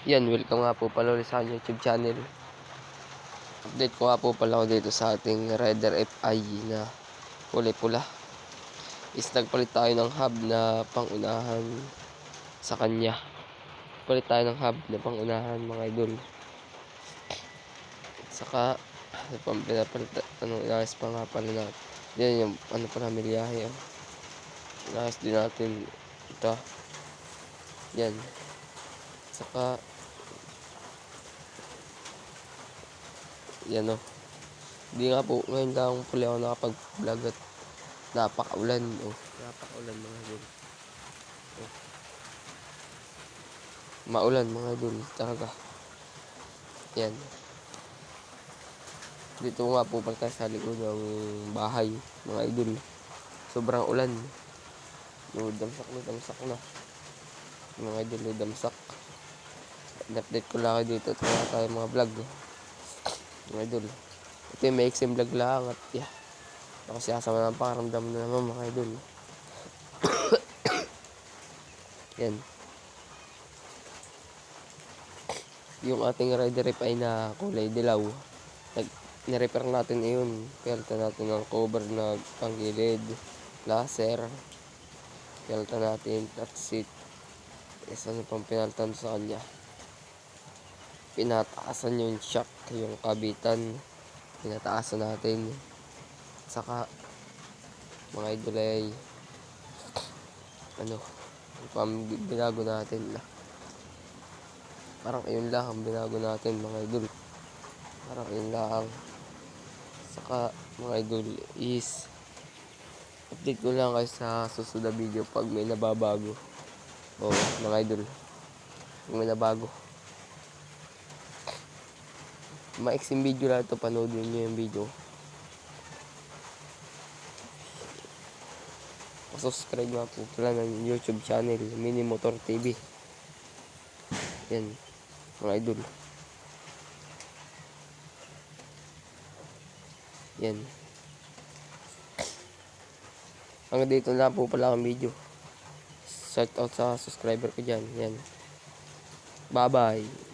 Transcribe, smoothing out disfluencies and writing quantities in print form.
Yan, welcome nga po pala ulit sa YouTube channel. Update ko nga po pala ako dito sa ating Raider FI na kulay pula. Is nagpalit tayo ng hub na pangunahan sa kanya. Palit tayo ng hub na pangunahan, mga idol. At saka pinapalit, inayos pa nga pala natin. Yan yung pa namin liyahe. Inayos din natin ito. Yan. At saka yan o. Hindi nga po, ngayon lang pala ako nakapag-vlog at napakaulan. Napakaulan, mga idol. Maulan, mga idol, talaga. Yan. Dito nga po pala tayo sa likod ng bahay, mga idol. Sobrang ulan. Damsak na. Mga idol, damsak. In-update ko lang kayo dito at wala tayo mga vlog. Mga idol. Ito yung may XM vlog lang at yeah. Ako siyasama ng pakaramdam na naman, mga idol. Yan. Yung ating Raider ay na kulay dilaw. Nirepair natin yun. Pelta natin ng cover na panggilid, laser. Pelta natin at seat. Ano pang pinaltan sa kanya? Pinataasan yung shock, yung kabitan. Pinataasan natin. Saka mga idol ay binago natin. Parang yun lang ang binago natin, mga idol. Parang yun lang. Saka mga idol is update ko lang kayo sa susunod na video pag may nababago. Mga idol, pag may nabago. Maiksing video lang ito, panoodin nyo yung video. Subscribe nga po pala ng YouTube channel Mini Motor TV. Yan, mga idol. Yan. Hanggang dito na po pala ang video. Shout out sa subscriber ko dyan. Yan. Bye bye.